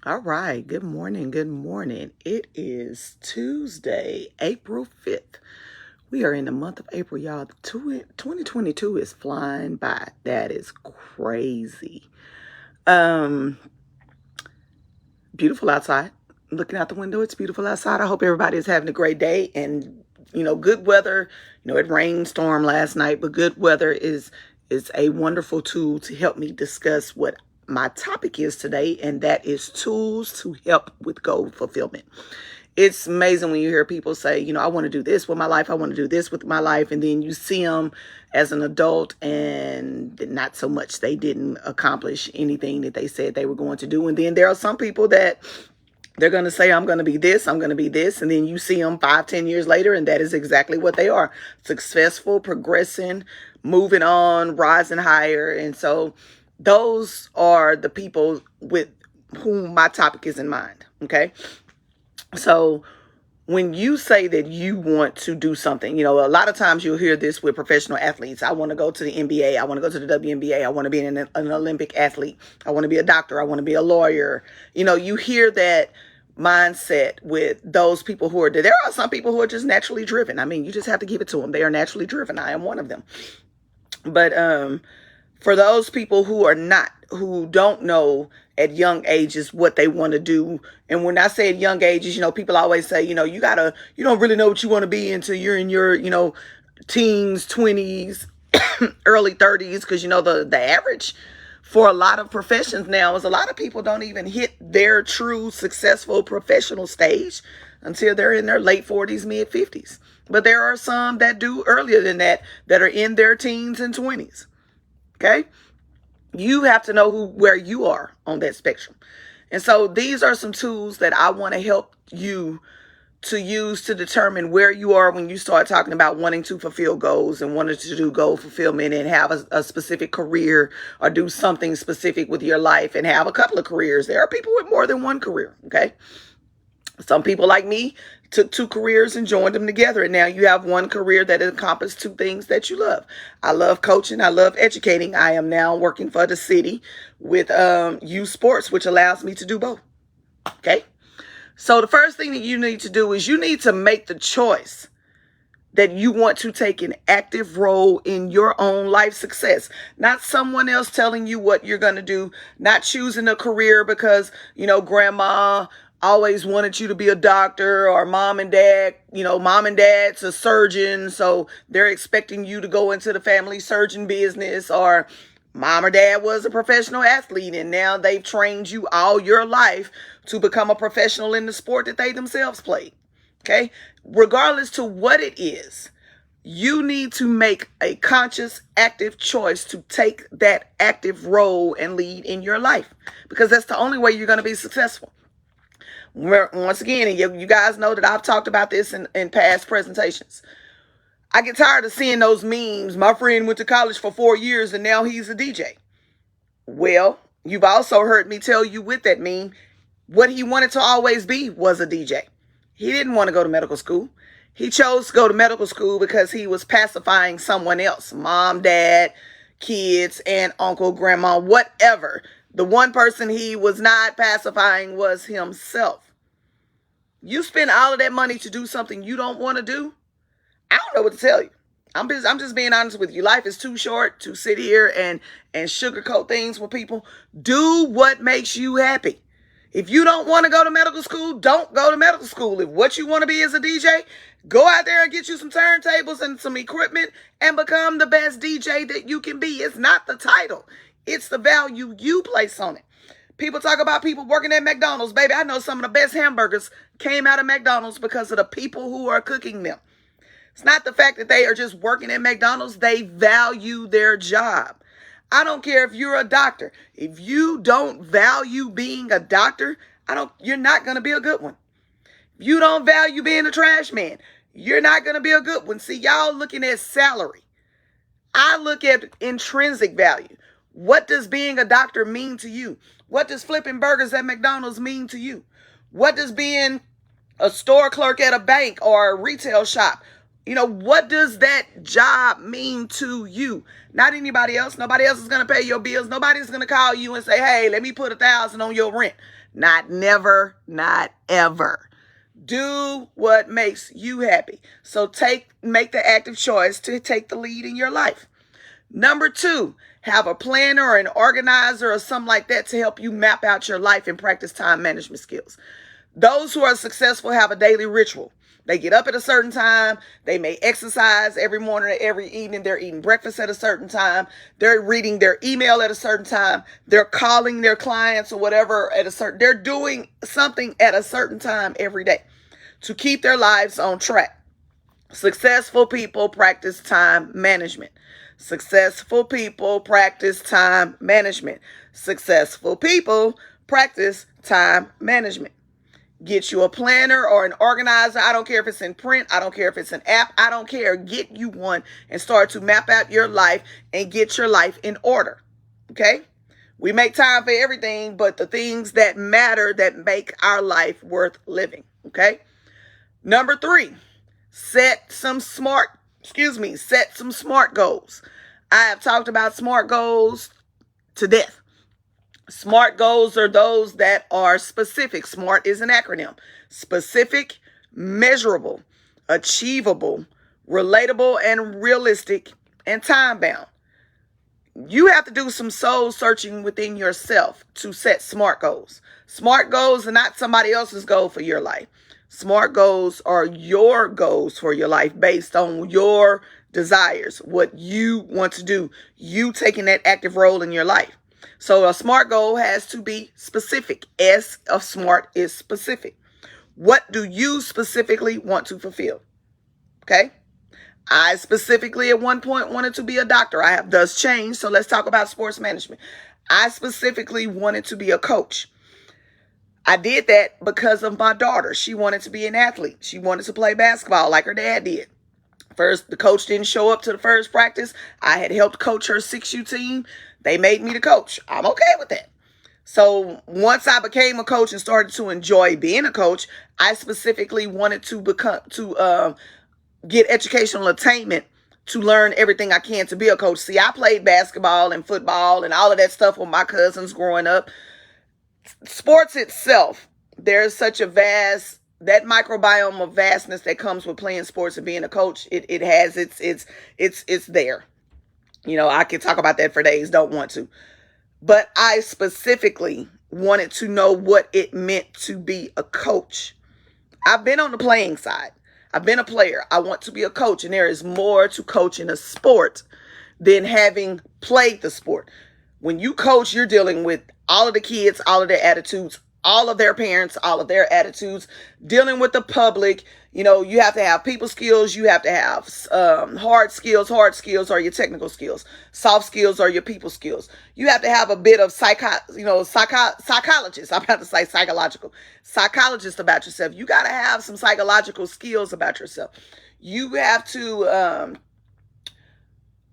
All right. Good morning. Good morning. It is Tuesday, April 5th. We are in the month of April, y'all. 2022 is flying by. That is crazy. Um, Beautiful outside. Looking out the window, it's beautiful outside. I hope everybody is having a great day and good weather. It rained storm last night, but good weather is a wonderful tool to help me discuss what my topic is today, and that is tools to help with goal fulfillment. It's amazing when you hear people say, I want to do this with my life. I want to do this with my life. And then you see them as an adult and not so much. They didn't accomplish anything that they said they were going to do. And then there are some people that they're going to say, I'm going to be this, I'm going to be this. And then you see them 5, 10 years later, and that is exactly what they are. Successful, progressing, moving on, rising higher. And so those are the people with whom my topic is in mind. Okay. So when you say that you want to do something, a lot of times you'll hear this with professional athletes. I want to go to the NBA. I want to go to the WNBA. I want to be an Olympic athlete. I want to be a doctor. I want to be a lawyer. You hear that mindset with those people who are there. There are some people who are just naturally driven. I mean, you just have to give it to them. They are naturally driven. I am one of them. But for those people who are not, who don't know at young ages what they want to do, and when I say at young ages, people always say, you don't really know what you want to be until you're in your, teens, 20s, early 30s, because the average for a lot of professions now is a lot of people don't even hit their true successful professional stage until they're in their late 40s, mid 50s. But there are some that do earlier than that are in their teens and 20s. Okay? You have to know where you are on that spectrum. And so these are some tools that I want to help you to use to determine where you are when you start talking about wanting to fulfill goals and wanting to do goal fulfillment and have a specific career or do something specific with your life and have a couple of careers. There are people with more than one career. Okay. Some people like me took 2 careers and joined them together. And now you have one career that encompasses 2 things that you love. I love coaching. I love educating. I am now working for the city with youth sports, which allows me to do both. Okay. So the first thing that you need to do is you need to make the choice that you want to take an active role in your own life success, not someone else telling you what you're going to do, not choosing a career because, grandma always wanted you to be a doctor, or mom and dad's a surgeon, so they're expecting you to go into the family surgeon business, or mom or dad was a professional athlete and now they've trained you all your life to become a professional in the sport that they themselves played. Okay? Regardless to what it is, you need to make a conscious, active choice to take that active role and lead in your life, because that's the only way you're going to be successful. Once again, and you guys know that I've talked about this in past presentations. I get tired of seeing those memes. My friend went to college for 4 years and now he's a DJ. Well, you've also heard me tell you with that meme, what he wanted to always be was a DJ. He didn't want to go to medical school. He chose to go to medical school because he was pacifying someone else, mom, dad, kids, aunt, uncle, grandma, whatever. The one person he was not pacifying was himself. You spend all of that money to do something you don't want to do. I don't know what to tell you. I'm just being honest with you. Life is too short to sit here and sugarcoat things with people. Do what makes you happy. If you don't want to go to medical school, don't go to medical school. If what you want to be is a DJ, go out there and get you some turntables and some equipment and become the best DJ that you can be. It's not the title. It's the value you place on it. People talk about people working at McDonald's. Baby, I know some of the best hamburgers came out of McDonald's because of the people who are cooking them. It's not the fact that they are just working at McDonald's. They value their job. I don't care if you're a doctor. If you don't value being a doctor, you're not going to be a good one. If you don't value being a trash man, you're not going to be a good one. See, y'all looking at salary. I look at intrinsic value. What does being a doctor mean to you? What does flipping burgers at McDonald's mean to you? What does being a store clerk at a bank or a retail shop, What does that job mean to you? Not anybody else. Nobody else is going to pay your bills. Nobody's going to call you and say, hey, let me put $1,000 on your rent. Not never, not ever. Do what makes you happy. So make the active choice to take the lead in your life. Number 2, have a planner or an organizer or something like that to help you map out your life and practice time management skills. Those who are successful have a daily ritual. They get up at a certain time. They may exercise every morning or every evening. They're eating breakfast at a certain time. They're reading their email at a certain time. They're calling their clients or whatever they're doing something at a certain time every day to keep their lives on track. Successful people practice time management. Successful people practice time management. Successful people practice time management. Get you a planner or an organizer. I don't care if it's in print. I don't care if it's an app. I don't care. Get you one and start to map out your life and get your life in order. Okay? We make time for everything, but the things that matter that make our life worth living. Okay? Number 3, set some smart goals. I have talked about smart goals to death. SMART goals are those that are specific. SMART is an acronym. Specific, measurable, achievable, relatable, and realistic, and time-bound. You have to do some soul searching within yourself to set SMART goals. SMART goals are not somebody else's goal for your life. SMART goals are your goals for your life based on your desires, what you want to do, you taking that active role in your life. So a SMART goal has to be specific. S of SMART is specific. What do you specifically want to fulfill? Okay. I specifically at one point wanted to be a doctor. I have thus changed. So let's talk about sports management. I specifically wanted to be a coach. I did that because of my daughter. She wanted to be an athlete. She wanted to play basketball like her dad did. First, the coach didn't show up to the first practice. I had helped coach her 6U team. They made me the coach. I'm okay with that. So once I became a coach and started to enjoy being a coach, I specifically wanted to get educational attainment to learn everything I can to be a coach. See, I played basketball and football and all of that stuff with my cousins growing up. Sports itself, there's such a that microbiome of vastness that comes with playing sports and being a coach. It has it's there. I could talk about that for days, don't want to. But I specifically wanted to know what it meant to be a coach. I've been on the playing side. I've been a player. I want to be a coach. And there is more to coaching a sport than having played the sport. When you coach, you're dealing with all of the kids, all of their attitudes, all of their parents, all of their attitudes, dealing with the public. You have to have people skills. You have to have hard skills. Hard skills are your technical skills. Soft skills are your people skills. You have to have a bit of psychologist. I'm about to say psychologist about yourself. You got to have some psychological skills about yourself. You have to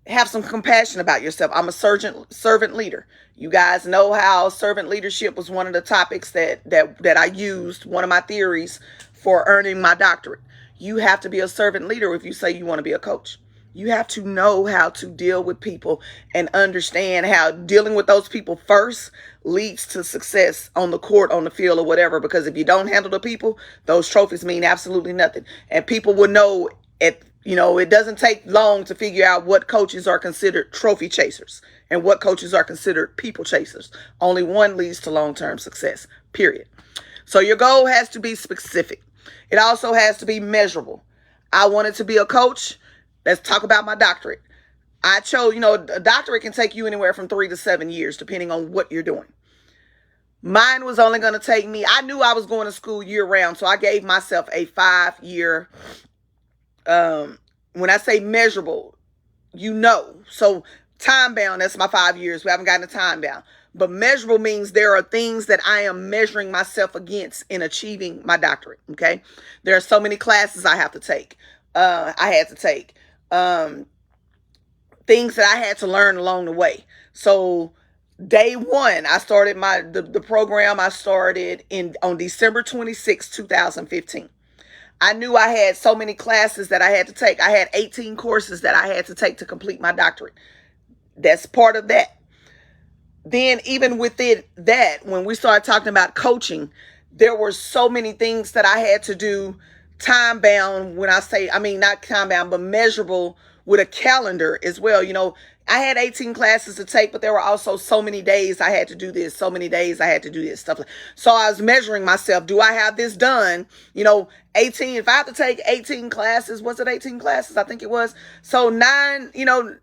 have some compassion about yourself. I'm a servant leader. You guys know how servant leadership was one of the topics that I used, one of my theories for earning my doctorate. You have to be a servant leader if you say you want to be a coach. You have to know how to deal with people and understand how dealing with those people first leads to success on the court, on the field, or whatever. Because if you don't handle the people, those trophies mean absolutely nothing. And people will know it doesn't take long to figure out what coaches are considered trophy chasers and what coaches are considered people chasers. Only one leads to long-term success, period. So your goal has to be specific. It also has to be measurable. I wanted to be a coach. Let's talk about my doctorate. I chose, a doctorate can take you anywhere from 3 to 7 years, depending on what you're doing. Mine was only going to take me, I knew I was going to school year round, so I gave myself a 5-year, when I say measurable, so time bound, that's my 5 years. We haven't gotten a time bound. But measurable means there are things that I am measuring myself against in achieving my doctorate. Okay. There are so many classes I have to take. I had to take things that I had to learn along the way. So day one, I started the program. I started on December 26, 2015. I knew I had so many classes that I had to take. I had 18 courses that I had to take to complete my doctorate. That's part of that. Then even within that, when we started talking about coaching, there were so many things that I had to do time bound. When I say, I mean, not time bound, but measurable with a calendar as well. You know, I had 18 classes to take, but there were also so many days I had to do this, so many days I had to do this stuff. So I was measuring myself. Do I have this done? You know, 18, if I have to take 18 classes, was it 18 classes? I think it was. So 9, you know,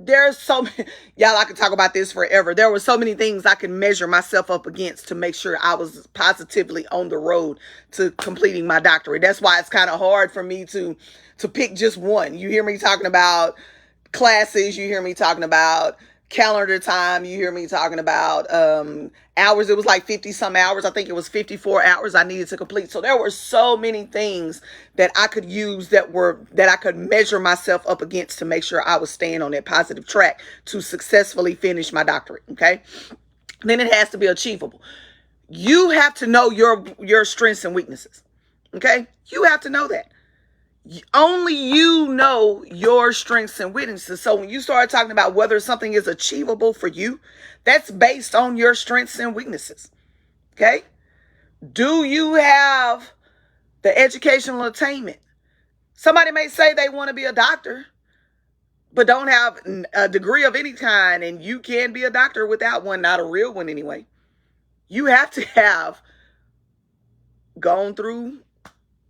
there's so many, y'all, I could talk about this forever. There were so many things I could measure myself up against to make sure I was positively on the road to completing my doctorate. That's why it's kind of hard for me to pick just one. You hear me talking about classes, you hear me talking about calendar time, you hear me talking about hours. It was like 50 some hours. I think it was 54 hours I needed to complete. So there were so many things that I could use that I could measure myself up against to make sure I was staying on that positive track to successfully finish my doctorate. Okay. Then it has to be achievable. You have to know your strengths and weaknesses. Okay. You have to know that. Only you know your strengths and weaknesses. So when you start talking about whether something is achievable for you, that's based on your strengths and weaknesses. Okay? Do you have the educational attainment? Somebody may say they want to be a doctor, but don't have a degree of any kind, and you can be a doctor without one, not a real one anyway. You have to have gone through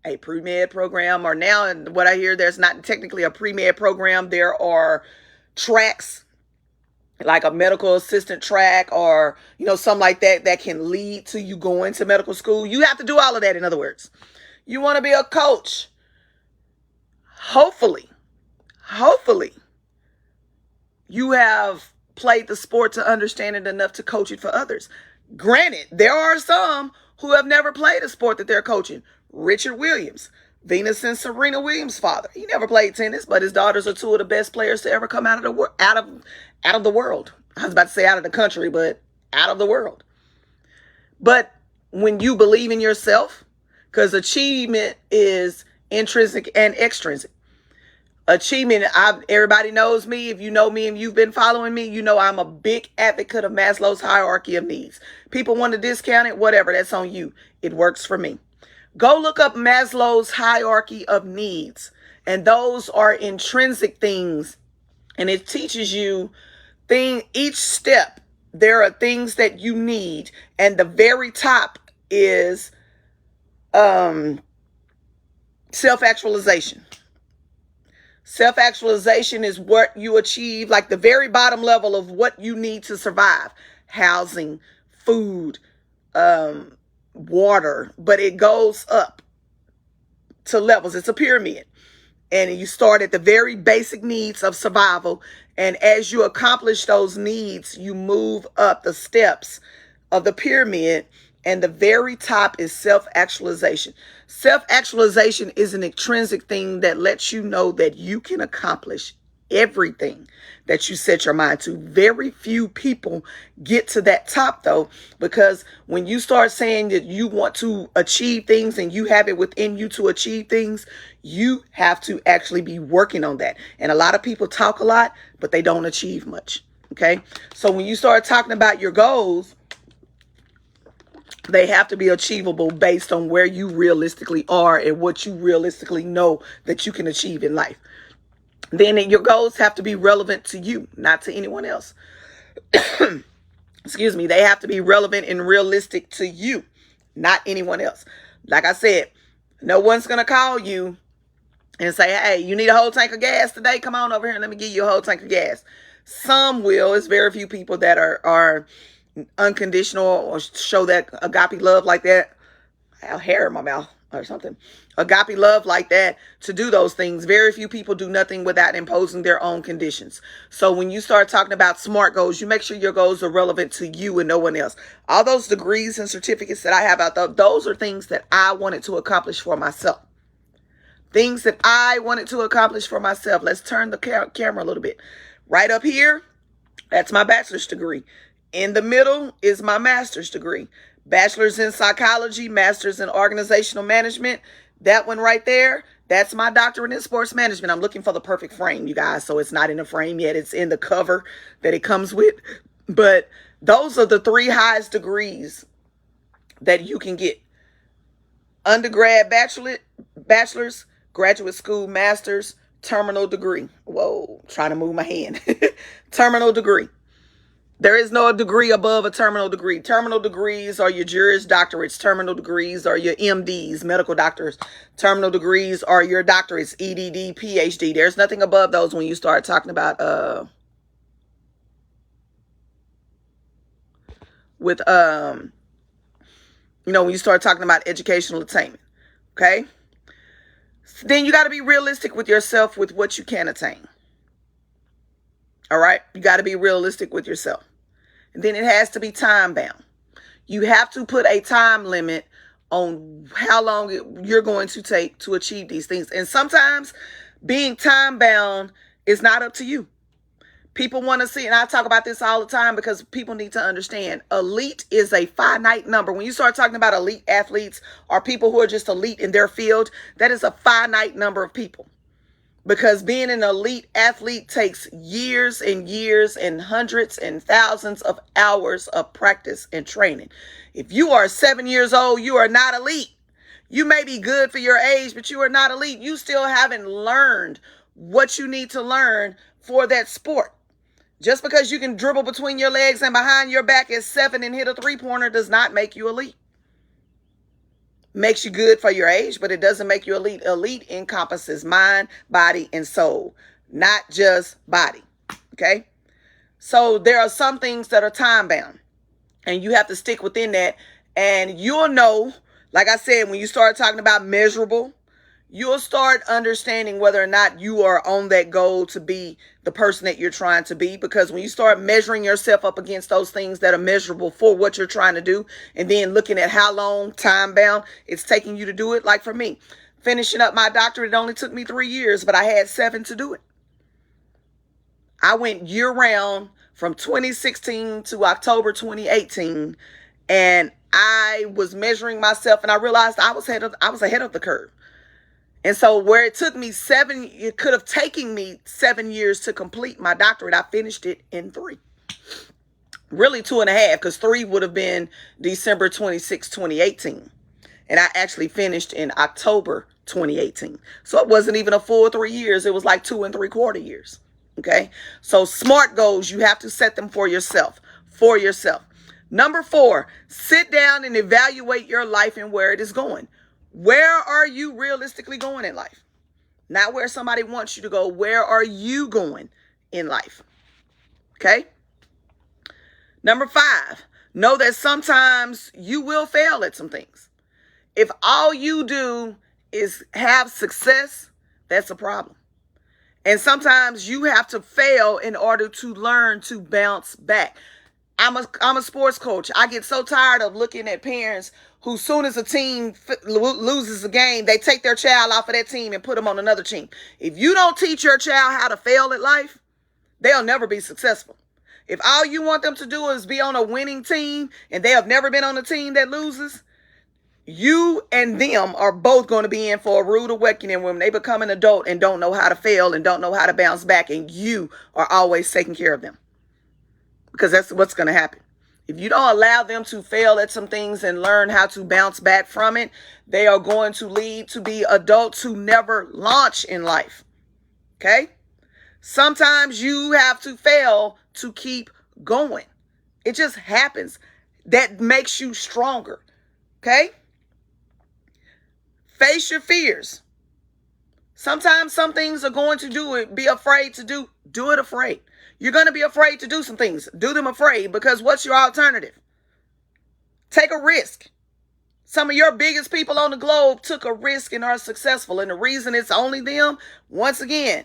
a pre-med program, or now what I hear, there's not technically a pre-med program. There are tracks like a medical assistant track, or, you know, something like that that can lead to you going to medical school. You have to do all of that. In other words, you want to be a coach. Hopefully you have played the sport to understand it enough to coach it for others. Granted, there are some who have never played a sport that they're coaching. Richard Williams, Venus and Serena Williams' father. He never played tennis, but his daughters are two of the best players to ever come out of the world. I was about to say out of the country, but out of the world. But when you believe in yourself, because achievement is intrinsic and extrinsic. Achievement, everybody knows me. If you know me and you've been following me, you know I'm a big advocate of Maslow's hierarchy of needs. People want to discount it, whatever, that's on you. It works for me. Go look up Maslow's hierarchy of needs, and those are intrinsic things, and it teaches you each step. There are things that you need, and the very top is self-actualization. Self-actualization is what you achieve, like the very bottom level of what you need to survive. Housing, food, water, but it goes up to levels. It's a pyramid, and you start at the very basic needs of survival, and as you accomplish those needs, you move up the steps of the pyramid, and the very top is self-actualization. Self-actualization is an intrinsic thing that lets you know that you can accomplish everything that you set your mind to. Very few people get to that top, though, because when you start saying that you want to achieve things and you have it within you to achieve things, you have to actually be working on that. And a lot of people talk a lot, but they don't achieve much. Okay. So when you start talking about your goals, they have to be achievable based on where you realistically are and what you realistically know that you can achieve in life. Then your goals have to be relevant to you, not to anyone else. Excuse me. They have to be relevant and realistic to you, not anyone else. Like I said, no one's going to call you and say, hey, you need a whole tank of gas today? Come on over here and let me give you a whole tank of gas. Some will. It's very few people that are unconditional or show that agape love like that. I have hair in my mouth or something. Agape love like that to do those things. Very few people do nothing without imposing their own conditions. So when you start talking about SMART goals, you make sure your goals are relevant to you and no one else. All those degrees and certificates that I have out there, those are things that I wanted to accomplish for myself. Things that I wanted to accomplish for myself. Let's turn the camera a little bit. Right up here, that's my bachelor's degree. In the middle is my master's degree. Bachelor's in psychology, master's in organizational management. That one right there, that's my doctorate in sports management. I'm looking for the perfect frame, you guys. So it's not in the frame yet. It's in the cover that it comes with. But those are the 3 highest degrees that you can get. Undergrad, bachelor's, graduate school, master's, terminal degree. Whoa, trying to move my hand. Terminal degree. There is no degree above a terminal degree. Terminal degrees are your Juris Doctorates. Terminal degrees are your MDs, medical doctors. Terminal degrees are your doctorates, EDD, PhD. There's nothing above those when you start talking about when you start talking about educational attainment. Okay? Then you got to be realistic with yourself with what you can attain. All right? You got to be realistic with yourself. And then it has to be time bound. You have to put a time limit on how long you're going to take to achieve these things. And sometimes being time bound is not up to you. People want to see, and I talk about this all the time because people need to understand, elite is a finite number. When you start talking about elite athletes or people who are just elite in their field, that is a finite number of people. Because being an elite athlete takes years and years and hundreds and thousands of hours of practice and training. If you are 7 years old, you are not elite. You may be good for your age, but you are not elite. You still haven't learned what you need to learn for that sport. Just because you can dribble between your legs and behind your back at 7 and hit a 3-pointer does not make you elite. Makes you good for your age, but it doesn't make you elite. Elite encompasses mind, body, and soul, not just body. Okay? So there are some things that are time bound, and you have to stick within that. And you'll know, like I said, when you start talking about measurable, you'll start understanding whether or not you are on that goal to be the person that you're trying to be. Because when you start measuring yourself up against those things that are measurable for what you're trying to do, and then looking at how long time bound it's taking you to do it. Like for me, finishing up my doctorate, it only took me 3 years, but I had 7 to do it. I went year round from 2016 to October 2018, and I was measuring myself, and I realized I was ahead of the curve. And so where it took me it could have taken me 7 years to complete my doctorate, I finished it in 3. Really 2.5, because 3 would have been December 26, 2018. And I actually finished in October 2018. So it wasn't even a full 3 years. It was like 2 3/4 years. Okay. So SMART goals, you have to set them for yourself. Number 4, sit down and evaluate your life and where it is going. Where are you realistically going in life? Not where somebody wants you to go. Where are you going in life? Okay. Number 5, know that sometimes you will fail at some things. If all you do is have success, that's a problem. And sometimes you have to fail in order to learn to bounce back. I'm a sports coach. I get so tired of looking at parents who, soon as a team loses a game, they take their child off of that team and put them on another team. If you don't teach your child how to fail at life, they'll never be successful. If all you want them to do is be on a winning team and they have never been on a team that loses, you and them are both going to be in for a rude awakening when they become an adult and don't know how to fail and don't know how to bounce back, and you are always taking care of them. Because that's what's going to happen. If you don't allow them to fail at some things and learn how to bounce back from it, they are going to lead to be adults who never launch in life. Okay? Sometimes you have to fail to keep going. It just happens. That makes you stronger. Okay? Face your fears. Sometimes some things are going to be afraid to do. Do it afraid. You're going to be afraid to do some things. Do them afraid, because what's your alternative? Take a risk. Some of your biggest people on the globe took a risk and are successful. And the reason it's only them, once again,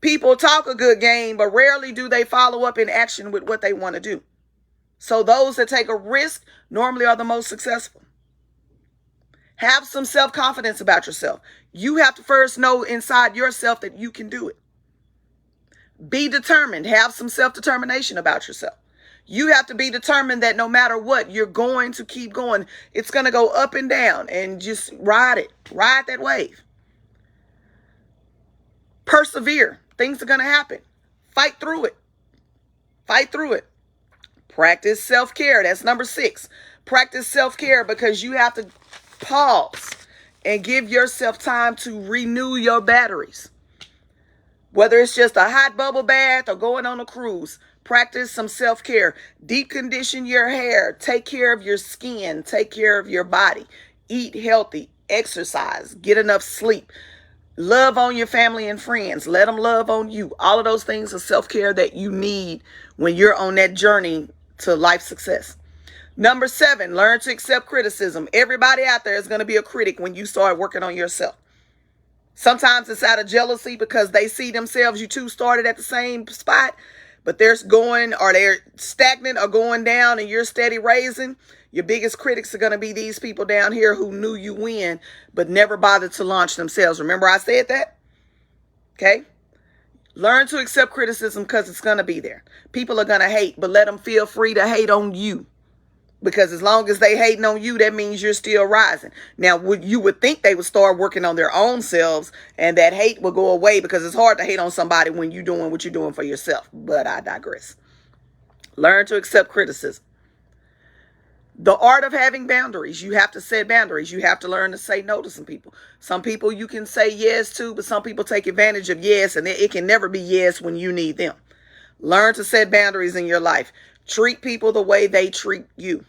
people talk a good game, but rarely do they follow up in action with what they want to do. So those that take a risk normally are the most successful. Have some self-confidence about yourself. You have to first know inside yourself that you can do it. Be determined. Have some self-determination about yourself. You have to be determined that no matter what, you're going to keep going. It's going to go up and down, and just ride it. Ride that wave. Persevere. Things are going to happen. Fight through it. Fight through it. Practice self-care. That's number 6. Practice self-care, because you have to pause and give yourself time to renew your batteries. Whether it's just a hot bubble bath or going on a cruise, practice some self-care. Deep condition your hair. Take care of your skin. Take care of your body. Eat healthy. Exercise. Get enough sleep. Love on your family and friends. Let them love on you. All of those things are self-care that you need when you're on that journey to life success. Number 7, learn to accept criticism. Everybody out there is going to be a critic when you start working on yourself. Sometimes it's out of jealousy because they see themselves, you two started at the same spot, but they're stagnant or going down and you're steady raising. Your biggest critics are going to be these people down here who knew you win, but never bothered to launch themselves. Remember I said that? Okay. Learn to accept criticism, because it's going to be there. People are going to hate, but let them feel free to hate on you. Because as long as they hating on you, that means you're still rising. Now, you would think they would start working on their own selves, and that hate will go away, because it's hard to hate on somebody when you're doing what you're doing for yourself. But I digress. Learn to accept criticism. The art of having boundaries. You have to set boundaries. You have to learn to say no to some people. Some people you can say yes to, but some people take advantage of yes, and it can never be yes when you need them. Learn to set boundaries in your life. Treat people the way they treat you.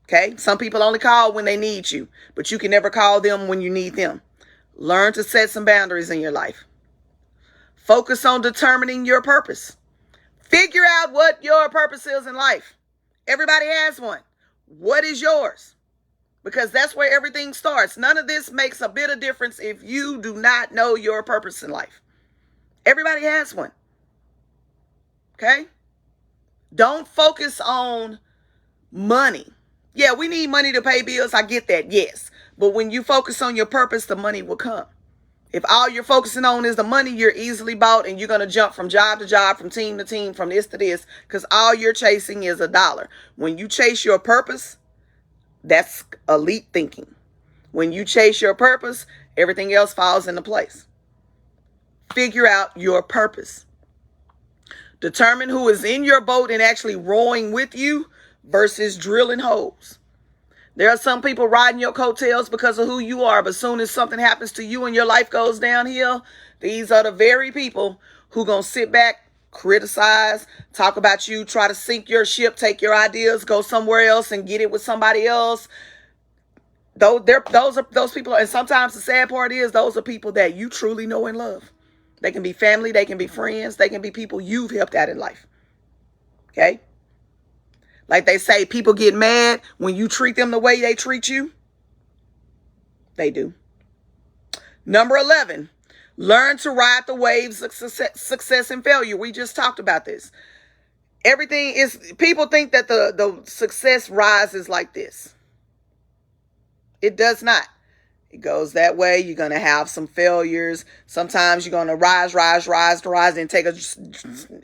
Okay? Some people only call when they need you, but you can never call them when you need them. Learn to set some boundaries in your life. Focus on determining your purpose. Figure out what your purpose is in life. Everybody has one. What is yours? Because that's where everything starts. None of this makes a bit of difference if you do not know your purpose in life. Everybody has one. Okay? Don't focus on money. Yeah, we need money to pay bills. I get that. Yes. But when you focus on your purpose, the money will come. If all you're focusing on is the money, you're easily bought, and you're going to jump from job to job, from team to team, from this to this, because all you're chasing is a dollar. When you chase your purpose, that's elite thinking. When you chase your purpose, everything else falls into place. Figure out your purpose. Determine who is in your boat and actually rowing with you versus drilling holes. There are some people riding your coattails because of who you are, but as soon as something happens to you and your life goes downhill, these are the very people who going to sit back, criticize, talk about you, try to sink your ship, take your ideas, go somewhere else and get it with somebody else. Those people, and sometimes the sad part is those are people that you truly know and love. They can be family, they can be friends, they can be people you've helped out in life. Okay? Like they say, people get mad when you treat them the way they treat you. They do. Number 11, learn to ride the waves of success and failure. We just talked about this. People think that the success rises like this. It does not. It goes that way. You're going to have some failures. Sometimes you're going to rise, and take then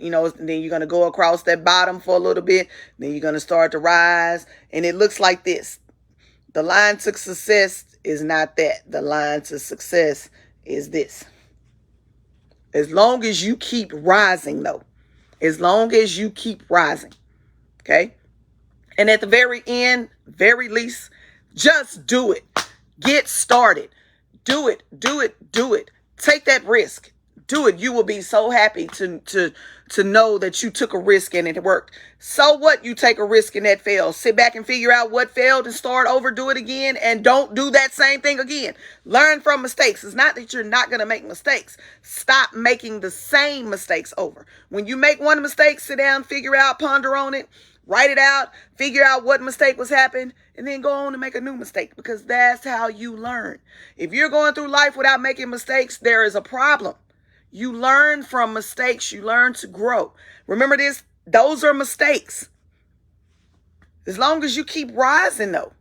you're going to go across that bottom for a little bit. Then you're going to start to rise. And it looks like this. The line to success is not that. The line to success is this. As long as you keep rising, though. As long as you keep rising. Okay? And at the very end, very least, just do it. Get started. Do it. Take that risk. Do it. You will be so happy to know that you took a risk and it worked. So what? You take a risk and that fails. Sit back and figure out what failed and start over. Do it again, and don't do that same thing again. Learn from mistakes. It's not that you're not going to make mistakes. Stop making the same mistakes over. When you make one mistake, sit down, figure out, ponder on it. Write it out, figure out what mistake was happening, and then go on and make a new mistake, because that's how you learn. If you're going through life without making mistakes, there is a problem. You learn from mistakes. You learn to grow. Remember this, those are mistakes. As long as you keep rising, though,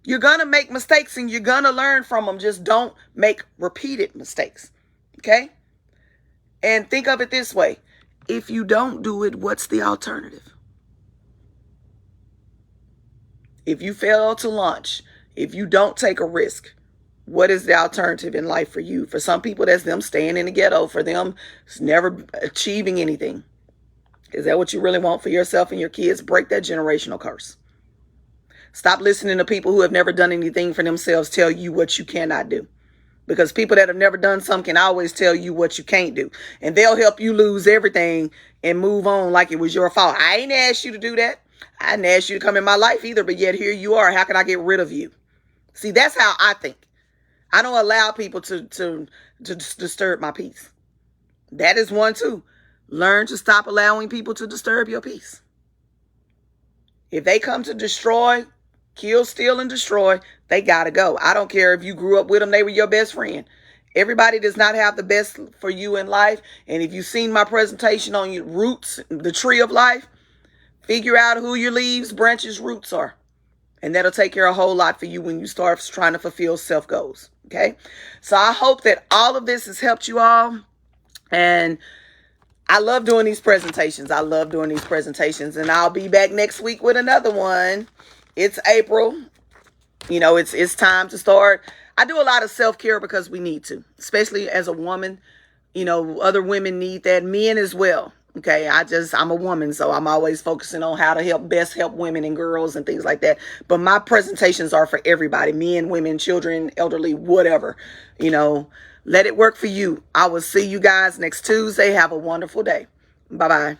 you're going to make mistakes and you're going to learn from them. Just don't make repeated mistakes. Okay? And think of it this way. If you don't do it, what's the alternative? If you fail to launch, if you don't take a risk, what is the alternative in life for you? For some people, that's them staying in the ghetto. For them, it's never achieving anything. Is that what you really want for yourself and your kids? Break that generational curse. Stop listening to people who have never done anything for themselves tell you what you cannot do. Because people that have never done something can always tell you what you can't do. And they'll help you lose everything and move on like it was your fault. I ain't asked you to do that. I didn't ask you to come in my life either, but yet here you are. How can I get rid of you? See, that's how I think. I don't allow people to disturb my peace. That is one too. Learn to stop allowing people to disturb your peace. If they come to destroy, kill, steal, and destroy, they gotta go. I don't care if you grew up with them, they were your best friend. Everybody does not have the best for you in life. And if you've seen my presentation on your roots, the tree of life, figure out who your leaves, branches, roots are. And that'll take care of a whole lot for you when you start trying to fulfill self goals. Okay. So I hope that all of this has helped you all. And I love doing these presentations. I love doing these presentations. And I'll be back next week with another one. It's April. You know, it's time to start. I do a lot of self-care because we need to, especially as a woman. You know, other women need that, men as well. Okay, I'm a woman, so I'm always focusing on how to best help women and girls and things like that. But my presentations are for everybody, men, women, children, elderly, whatever. You know, let it work for you. I will see you guys next Tuesday. Have a wonderful day. Bye-bye.